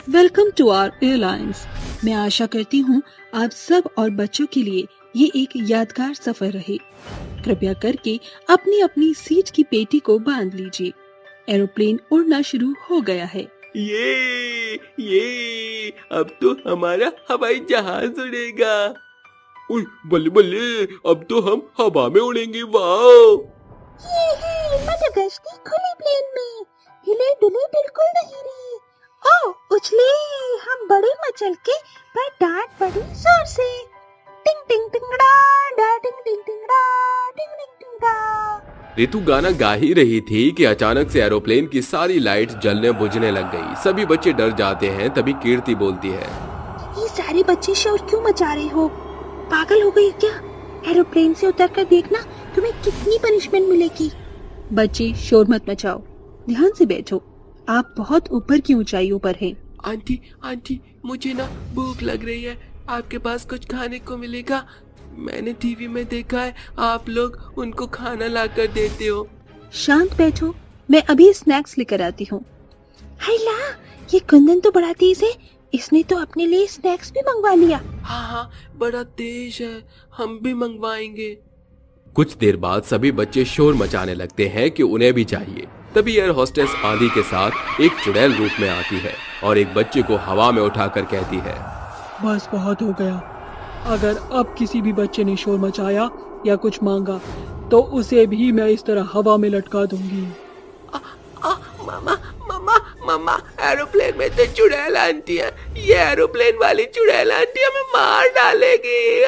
वेलकम टू आवर एयरलाइंस। मैं आशा करती हूँ आप सब और बच्चों के लिए ये एक यादगार सफर रहे। कृपया करके अपनी अपनी सीट की पेटी को बांध लीजिए। एरोप्लेन उड़ना शुरू हो गया है। ये अब तो हमारा हवाई जहाज उड़ेगा। ओए बल्ले, अब तो हम हवा में उड़ेंगे। वाओ! मडगास्कर खुले प्लेन में हिले डुले बिल्कुल नहीं रही। उछले हम बड़े मचल के पर डांट पड़ी जोर से। टिंग टिंग टिंगड़ा डा टिंग टिंग टिंगड़ा टिंग टिंग टिंगड़ा। रितु गाना गा ही रही थी कि अचानक से एरोप्लेन की सारी लाइट जलने बुझने लग गई। सभी बच्चे डर जाते हैं। तभी कीर्ति बोलती है, ये सारे बच्चे शोर क्यों मचा रहे हो? पागल हो गई क्या? एरोप्लेन से उतरकर देखना तुम्हें कितनी पनिशमेंट मिलेगी। बच्चे शोर मत मचाओ, ध्यान से बैठो। आप बहुत ऊपर की ऊंचाइयों पर हैं। आंटी, मुझे ना भूख लग रही है। आपके पास कुछ खाने को मिलेगा? मैंने टीवी में देखा है आप लोग उनको खाना लाकर देते हो। शांत बैठो, मैं अभी स्नैक्स लेकर आती हूँ। हैला, ये कुंदन तो बड़ा तेज है। इसने तो अपने लिए स्नैक्स भी मंगवा लिया। हाँ, बड़ा तेज है, हम भी मंगवाएंगे। कुछ देर बाद सभी बच्चे शोर मचाने लगते हैं कि उन्हें भी चाहिए। तभी एयर होस्टेस आंधी के साथ एक चुड़ैल रूप में आती है और एक बच्चे को हवा में उठाकर कहती है, बस बहुत हो गया। अगर अब किसी भी बच्चे ने शोर मचाया या कुछ मांगा तो उसे भी मैं इस तरह हवा में लटका दूंगी। मम्मा, एरोप्लेन में तो चुड़ैल आंटी है। ये एरोप्लेन वाली चुड़ैल आंटी हमें मार डालेगी।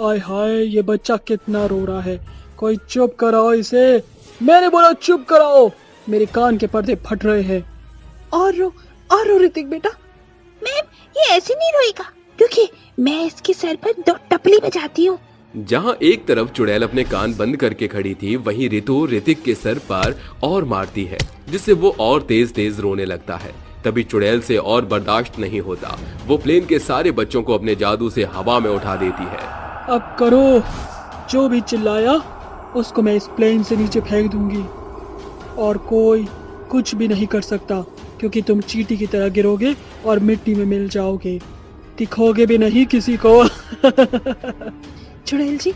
आय हाय, ये बच्चा कितना रो रहा है। कोई चुप कराओ इसे। मैंने बोला चुप कराओ। मेरे कान के पर्दे फट रहे हैं। और रो ऋतिक बेटा। मैम, ये ऐसे नहीं रोएगा क्योंकि मैं इसके सर पर 2 टपली बजाती हूँ। जहां एक तरफ चुड़ैल अपने कान बंद करके खड़ी थी, वहीं रितु ऋतिक के सर पर और मारती है, जिससे वो और तेज तेज रोने लगता है। तभी चुड़ैल से और बर्दाश्त नहीं होता। वो प्लेन के सारे बच्चों को अपने जादू से हवा में उठा देती है। अब करो, जो भी चिल्लाया उसको मैं इस प्लेन से नीचे फेंक दूंगी और कोई कुछ भी नहीं कर सकता, क्योंकि तुम चींटी की तरह गिरोगे और मिट्टी में मिल जाओगे, दिखोगे भी नहीं किसी को। चुड़ैल जी,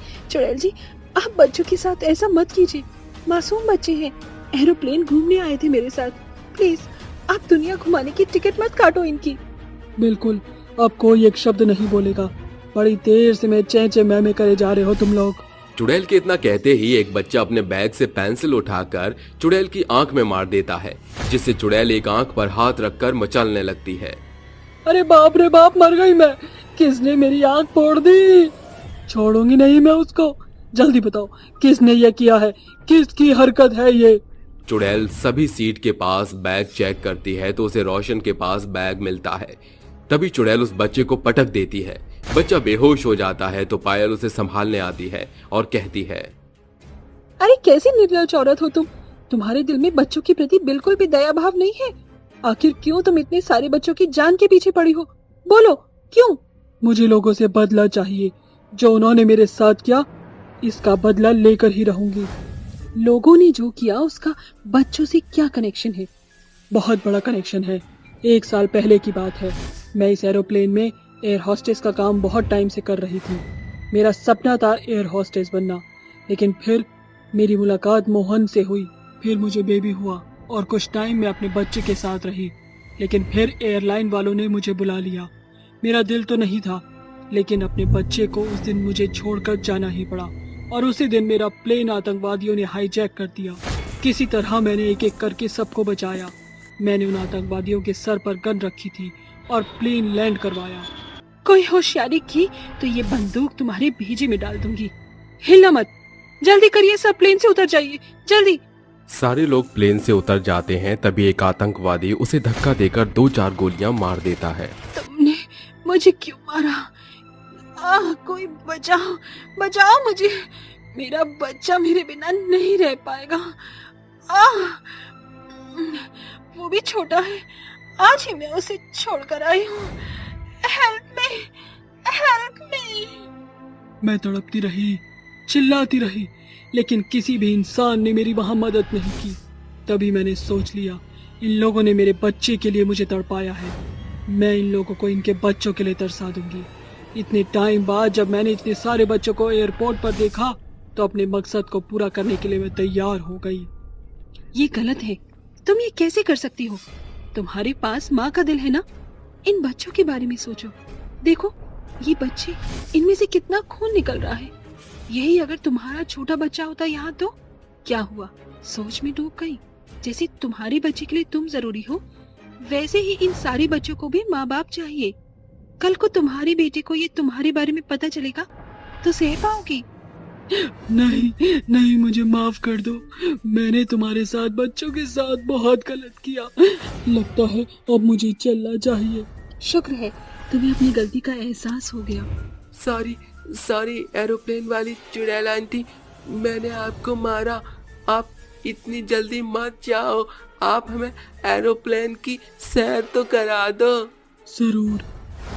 आप बच्चों के साथ ऐसा मत कीजिए। मासूम बच्चे हैं, एरोप्लेन घूमने आए थे मेरे साथ। प्लीज आप दुनिया घुमाने की टिकट मत काटो इनकी। बिल्कुल, अब कोई एक शब्द नहीं बोलेगा। बड़ी देर से मैं चें मैं करे जा रहे हो तुम लोग। चुड़ैल के इतना कहते ही एक बच्चा अपने बैग से पेंसिल उठाकर चुड़ैल की आंख में मार देता है, जिससे चुड़ैल एक आंख पर हाथ रखकर मचलने लगती है। अरे बाप रे बाप, मर गई मैं। किसने मेरी आंख फोड़ दी? छोड़ूंगी नहीं मैं उसको। जल्दी बताओ, किसने ये किया है? किसकी हरकत है ये? चुड़ैल सभी सीट के पास बैग चेक करती है तो उसे रोशन के पास बैग मिलता है। तभी चुड़ैल उस बच्चे को पटक देती है। बच्चा बेहोश हो जाता है तो पायल उसे संभालने आती है और कहती है, अरे कैसी निर्लज औरत हो तुम। तुम्हारे दिल में बच्चों के प्रति बिल्कुल भी दया भाव नहीं है। आखिर क्यों तुम इतने सारे बच्चों की जान के पीछे पड़ी हो? बोलो क्यों? मुझे लोगों से बदला चाहिए। जो उन्होंने मेरे साथ किया, इसका बदला लेकर ही रहूंगी। लोगों ने जो किया उसका बच्चों से क्या कनेक्शन है? बहुत बड़ा कनेक्शन है। 1 साल पहले की बात है। मैं इस एरोप्लेन में एयर होस्टेस का काम बहुत टाइम से कर रही थी। मेरा सपना था एयर होस्टेस बनना, लेकिन फिर मेरी मुलाकात मोहन से हुई। फिर मुझे बेबी हुआ और कुछ टाइम मैं अपने बच्चे के साथ रही, लेकिन फिर एयरलाइन वालों ने मुझे बुला लिया। मेरा दिल तो नहीं था, लेकिन अपने बच्चे को उस दिन मुझे छोड़कर जाना ही पड़ा। और उसी दिन मेरा प्लेन आतंकवादियों ने हाईजैक कर दिया। किसी तरह मैंने एक एक करके सबको बचाया। मैंने उन आतंकवादियों के सर पर गन रखी थी और प्लेन लैंड करवाया। कोई होशियारी की तो ये बंदूक तुम्हारे भेजे में डाल दूंगी। हिलना मत, जल्दी करिए, सब प्लेन से उतर जाइए, जल्दी। सारे लोग प्लेन से उतर जाते हैं। तभी एक आतंकवादी उसे धक्का देकर 2-4 गोलियां मार देता है। तुमने मुझे क्यों मारा? कोई बचाओ, बचाओ मुझे। मेरा बच्चा मेरे बिना नहीं रह पाएगा। वो भी छोटा है। आज ही मैं उसे छोड़कर आई हूँ। Help me, help me. मैं तड़पती रही, चिल्लाती रही, लेकिन किसी भी इंसान ने मेरी वहां मदद नहीं की। तभी मैंने सोच लिया, इन लोगों ने मेरे बच्चे के लिए मुझे तड़पाया है। मैं इन लोगों को इनके बच्चों के लिए तरसा दूंगी। इतने टाइम बाद जब मैंने इतने सारे बच्चों को एयरपोर्ट पर देखा तो अपने मकसद को पूरा करने के लिए मैं तैयार हो गई। ये गलत है। तुम ये कैसे कर सकती हो? तुम्हारे पास माँ का दिल है ना। इन बच्चों के बारे में सोचो। देखो ये बच्चे, इनमें से कितना खून निकल रहा है। यही अगर तुम्हारा छोटा बच्चा होता यहाँ तो क्या हुआ? सोच में डूब गई। जैसे तुम्हारे बच्चे के लिए तुम जरूरी हो, वैसे ही इन सारे बच्चों को भी माँ बाप चाहिए। कल को तुम्हारी बेटी को ये तुम्हारे बारे में पता चलेगा तो सह पाओगी? नहीं नहीं, मुझे माफ कर दो। मैंने तुम्हारे साथ, बच्चों के साथ बहुत गलत किया। लगता है अब मुझे चलना चाहिए। शुक्र है तुम्हें अपनी गलती का एहसास हो गया। सॉरी एरोप्लेन वाली चुड़ैल आंटी, मैंने आपको मारा। आप इतनी जल्दी मत जाओ। आप हमें एरोप्लेन की सैर तो करा दो। जरूर।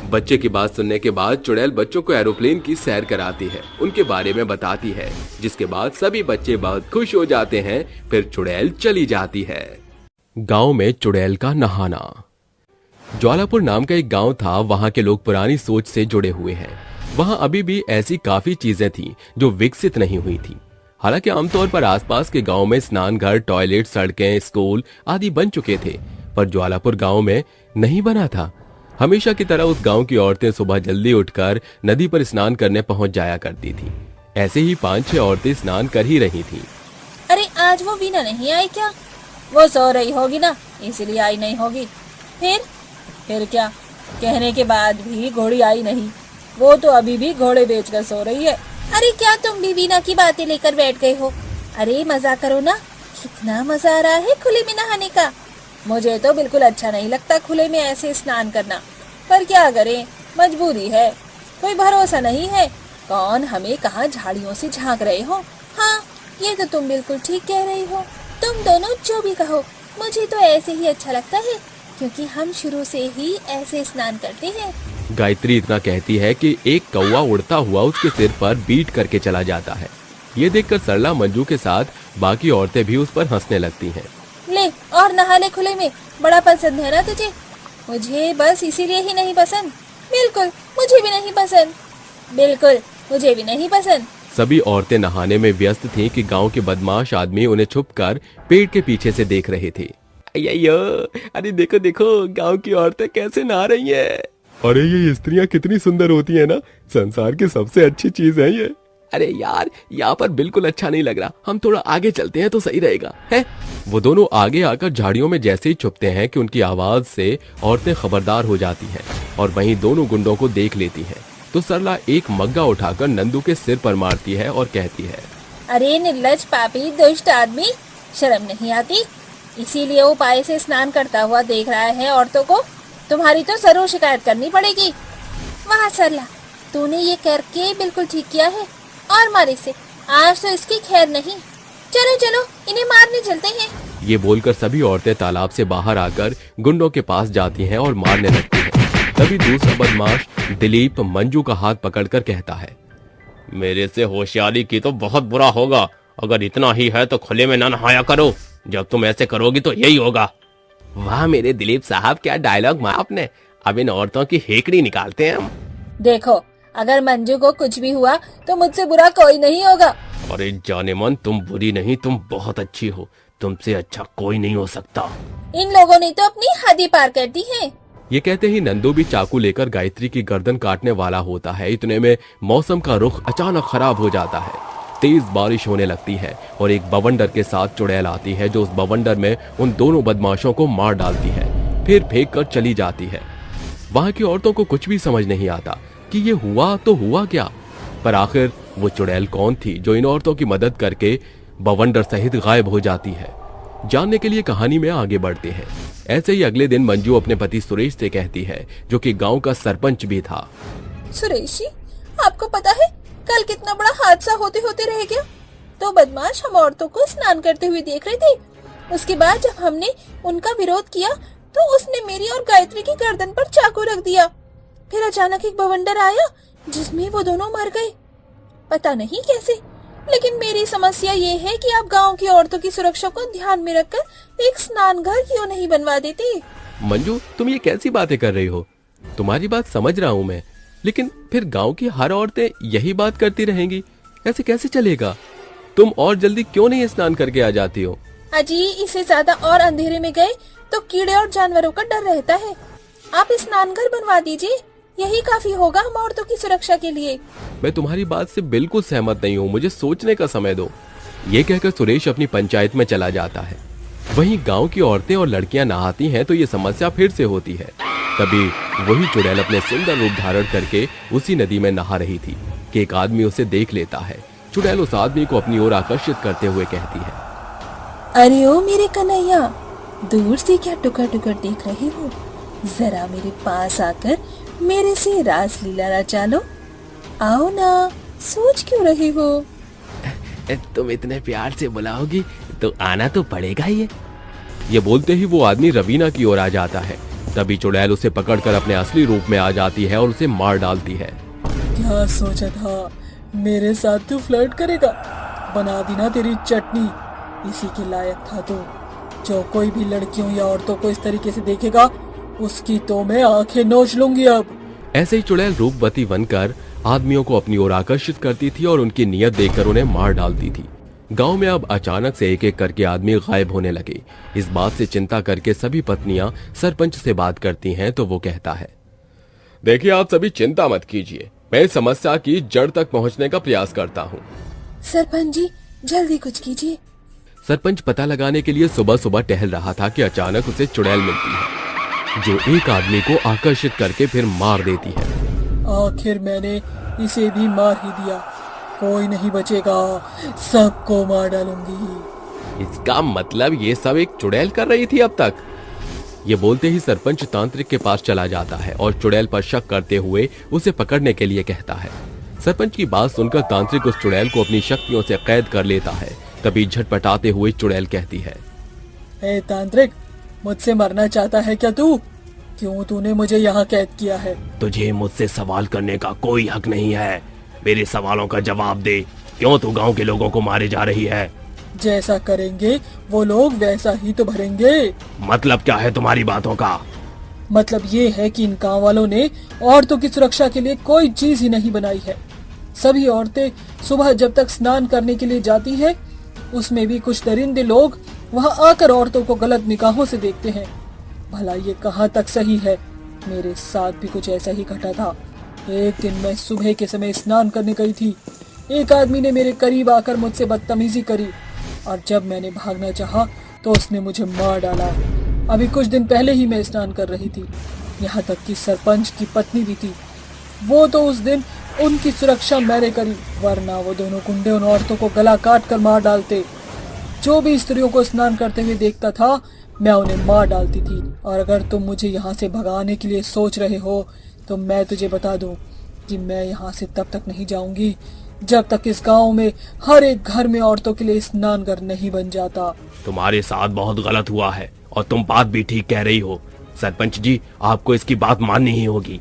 बच्चे की बात सुनने के बाद चुड़ैल बच्चों को एरोप्लेन की सैर कराती है, उनके बारे में बताती है, जिसके बाद सभी बच्चे बहुत खुश हो जाते हैं। फिर चुड़ैल चली जाती है। गांव में चुड़ैल का नहाना। ज्वालापुर नाम का एक गांव था। वहां के लोग पुरानी सोच से जुड़े हुए हैं। वहां अभी भी ऐसी काफी चीजें थी जो विकसित नहीं हुई थी। हालांकि आमतौर पर आसपास के गांव में स्नान घर, टॉयलेट, सड़कें, स्कूल आदि बन चुके थे, पर ज्वालापुर गांव में नहीं बना था। हमेशा की तरह उस गांव की औरतें सुबह जल्दी उठकर नदी पर स्नान करने पहुंच जाया करती थी। ऐसे ही 5-6 औरतें स्नान कर ही रही थीं। अरे आज वो बीना नहीं आई क्या? वो सो रही होगी ना, इसलिए आई नहीं होगी। फिर क्या? कहने के बाद भी घोड़ी आई नहीं। वो तो अभी भी घोड़े बेचकर सो रही है। अरे क्या तुम भी बीना की बातें लेकर बैठ गए हो? अरे मजा करो ना। कितना मजा आ रहा है खुले में नहाने का। मुझे तो बिल्कुल अच्छा नहीं लगता खुले में ऐसे स्नान करना, पर क्या करें, मजबूरी है। कोई भरोसा नहीं है, कौन हमें कहाँ झाड़ियों से झांक रहे हो। हाँ, ये तो तुम बिल्कुल ठीक कह रही हो। तुम दोनों जो भी कहो, मुझे तो ऐसे ही अच्छा लगता है, क्योंकि हम शुरू से ही ऐसे स्नान करते हैं। गायत्री इतना कहती है कि एक कौवा उड़ता हुआ उसके सिर पर बीट करके चला जाता है। ये देखकर सरला, मंजू के साथ बाकी औरतें भी उस पर हंसने लगती हैं। ले और नहा ले खुले में। बड़ा पसंद है ना तुझे? मुझे बस इसीलिए ही नहीं पसंद। बिल्कुल मुझे भी नहीं पसंद। बिल्कुल मुझे भी नहीं पसंद। सभी औरतें नहाने में व्यस्त थीं कि गांव के बदमाश आदमी उन्हें छुपकर पेड़ के पीछे से देख रहे थे। अय्यो, अरे देखो देखो, गांव की औरतें कैसे नहा रही हैं। अरे ये स्त्रियां कितनी सुंदर होती है ना, संसार की सबसे अच्छी चीज है ये। अरे यार, यहाँ पर बिल्कुल अच्छा नहीं लग रहा, हम थोड़ा आगे चलते हैं तो सही रहेगा, है? वो दोनों आगे आकर झाड़ियों में जैसे ही छुपते हैं कि उनकी आवाज से औरतें खबरदार हो जाती हैं और वहीं दोनों गुंडों को देख लेती हैं। तो सरला एक मग्गा उठाकर नंदू के सिर पर मारती है और कहती है, अरे निर्लज, पापी, दुष्ट आदमी, शर्म नहीं आती? इसीलिए वो पाए से स्नान करता हुआ देख रहा है औरतों को। तुम्हारी तो जरूर शिकायत करनी पड़ेगी। वाह सरला, तूने ये करके बिल्कुल ठीक किया है। और मार इसे, आज तो इसकी खैर नहीं। चलो चलो, इन्हें मारने चलते हैं। ये बोलकर सभी औरतें तालाब से बाहर आकर गुंडों के पास जाती हैं और मारने लगती हैं। तभी दूसरा बदमाश दिलीप मंजू का हाथ पकड़कर कहता है, मेरे से होशियारी की तो बहुत बुरा होगा। अगर इतना ही है तो खुले में ना नहाया करो। जब तुम ऐसे करोगी तो यही होगा। वाह मेरे दिलीप साहब, क्या डायलॉग मारा आपने। अब इन औरतों की हेकड़ी निकालते हैं हम। देखो, अगर मंजू को कुछ भी हुआ तो मुझसे बुरा कोई नहीं होगा। अरे जाने मन, तुम बुरी नहीं, तुम बहुत अच्छी हो। तुमसे अच्छा कोई नहीं हो सकता। इन लोगों ने तो अपनी हद ही पार कर दी है। ये कहते ही नंदू भी चाकू लेकर गायत्री की गर्दन काटने वाला होता है। इतने में मौसम का रुख अचानक खराब हो जाता है। तेज बारिश होने लगती है और एक बवंडर के साथ चुड़ैल आती है, जो उस बवंडर में उन दोनों बदमाशों को मार डालती है, फिर फेंक कर चली जाती है। वहां की औरतों को कुछ भी समझ नहीं आता कि ये हुआ तो हुआ क्या। पर आखिर वो चुड़ैल कौन थी जो इन औरतों की मदद करके बवंडर सहित गायब हो जाती है? जानने के लिए कहानी में आगे बढ़ते हैं। ऐसे ही अगले दिन मंजू अपने पति सुरेश से कहती है, जो कि गांव का सरपंच भी था। सुरेश जी, आपको पता है कल कितना बड़ा हादसा होते होते रह गया। तो बदमाश हम औरतों को स्नान करते हुए देख रहे थे। उसके बाद जब हमने उनका विरोध किया तो उसने मेरी और गायत्री की गर्दन पर चाकू रख दिया। फिर अचानक एक बवंडर आया जिसमें वो दोनों मर गए। पता नहीं कैसे, लेकिन मेरी समस्या ये है कि आप गांव की औरतों की सुरक्षा को ध्यान में रखकर एक स्नान घर क्यों नहीं बनवा देते? मंजू, तुम ये कैसी बातें कर रही हो? तुम्हारी बात समझ रहा हूँ मैं, लेकिन फिर गांव की हर औरतें यही बात करती रहेंगी, ऐसे कैसे चलेगा? तुम और जल्दी क्यों नहीं स्नान करके आ जाती हो? अजी, इससे ज्यादा और अंधेरे में गए तो कीड़े और जानवरों का डर रहता है। आप स्नान घर बनवा दीजिए, यही काफी होगा हम औरतों की सुरक्षा के लिए। मैं तुम्हारी बात से बिल्कुल सहमत नहीं हूँ, मुझे सोचने का समय दो। ये कहकर सुरेश अपनी पंचायत में चला जाता है। वहीं गांव की औरतें और लड़कियां नहाती हैं तो ये समस्या फिर से होती है। तभी वही चुड़ैल अपने सुंदर रूप धारण करके उसी नदी में नहा रही थी कि एक आदमी उसे देख लेता है। चुड़ैल उस आदमी को अपनी ओर आकर्षित करते हुए कहती है, अरे ओ मेरे कन्हैया, दूर से क्या टुकर टुकर देख रहे हो? जरा मेरे पास आकर मेरे से रासलीला रचा लो। आओ ना, सोच क्यों रहे हो? तुम इतने प्यार से बुलाओगी तो आना तो पड़ेगा ही। ये बोलते ही वो आदमी रवीना की ओर आ जाता है। तभी चुड़ैल उसे पकड़कर अपने असली रूप में आ जाती है और उसे मार डालती है। क्या सोचा था, मेरे साथ तू फ्लर्ट करेगा? बना दी ना तेरी चटनी। इसी के लायक था तू। जो कोई भी लड़कियों या औरतों को इस तरीके से देखेगा उसकी तो मैं आंखें नोच लूंगी अब। ऐसे ही चुड़ैल रूपवती बनकर आदमियों को अपनी ओर आकर्षित करती थी और उनकी नियत देखकर उन्हें मार डालती थी। गांव में अब अचानक से एक एक करके आदमी गायब होने लगे। इस बात से चिंता करके सभी पत्नियां सरपंच से बात करती हैं तो वो कहता है, देखिए आप सभी चिंता मत कीजिए, मैं इस समस्या की जड़ तक पहुंचने का प्रयास करता हूं। सरपंच जी, जल्दी कुछ कीजिए। सरपंच पता लगाने के लिए सुबह सुबह टहल रहा था कि अचानक उसे चुड़ैल मिलती है, जो एक आदमी को आकर्षित करके फिर मार देती है। आखिर मैंने इसे भी मार ही दिया, कोई नहीं बचेगा, सबको मार डालूंगी। इसका मतलब ये सब एक चुड़ैल कर रही थी अब तक। ये बोलते ही सरपंच तांत्रिक के पास चला जाता है और चुड़ैल पर शक करते हुए उसे पकड़ने के लिए कहता है। सरपंच की बात सुनकर तांत्रिक उस चुड़ैल को अपनी शक्तियों से कैद कर लेता है। तभी झटपटाते हुए चुड़ैल कहती है, ए तांत्रिक, मुझसे मरना चाहता है क्या तू? क्यों तूने मुझे यहाँ कैद किया है? तुझे मुझसे सवाल करने का कोई हक नहीं है। मेरे सवालों का जवाब दे। क्यों तू गांव के लोगों को मारे जा रही है? जैसा करेंगे वो लोग वैसा ही तो भरेंगे। मतलब क्या है तुम्हारी बातों का? मतलब ये है कि इन गाँव वालों ने औरतों की सुरक्षा के लिए कोई चीज ही नहीं बनाई है। सभी औरतें सुबह जब तक स्नान करने के लिए जाती है, उसमें भी कुछ दरिंदे लोग वहां आकर औरतों को गलत निगाहों से देखते हैं। भला ये कहाँ तक सही है? मेरे साथ भी कुछ ऐसा ही घटा था। एक दिन मैं सुबह के समय स्नान करने गई थी। एक आदमी ने मेरे करीब आकर मुझसे बदतमीजी करी और जब मैंने भागना चाहा तो उसने मुझे मार डाला। अभी कुछ दिन पहले ही मैं स्नान कर रही थी, यहाँ तक कि सरपंच की पत्नी भी थी। वो तो उस दिन उनकी सुरक्षा मैंने करी, वरना वो दोनों गुंडे उन औरतों को गला काट कर मार डालते। जो भी स्त्रियों को स्नान करते हुए देखता था मैं उन्हें मार डालती थी। और अगर तुम मुझे यहाँ से भगाने के लिए सोच रहे हो तो मैं तुझे बता दूं कि मैं यहाँ से तब तक नहीं जाऊंगी जब तक इस गांव में हर एक घर में औरतों के लिए स्नान घर नहीं बन जाता। तुम्हारे साथ बहुत गलत हुआ है और तुम बात भी ठीक कह रही हो। सरपंच जी, आपको इसकी बात माननी ही होगी।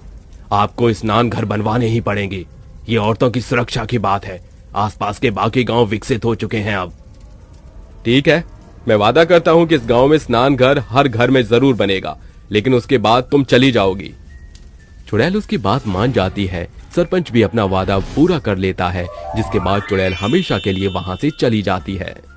आपको स्नान घर बनवाने ही पड़ेंगे। ये औरतों की सुरक्षा की बात है। आसपास के बाकी गांव विकसित हो चुके हैं अब। ठीक है, मैं वादा करता हूं कि इस गांव में स्नान घर हर घर में जरूर बनेगा, लेकिन उसके बाद तुम चली जाओगी। चुड़ैल उसकी बात मान जाती है। सरपंच भी अपना वादा पूरा कर लेता है, जिसके बाद चुड़ैल हमेशा के लिए वहां से चली जाती है।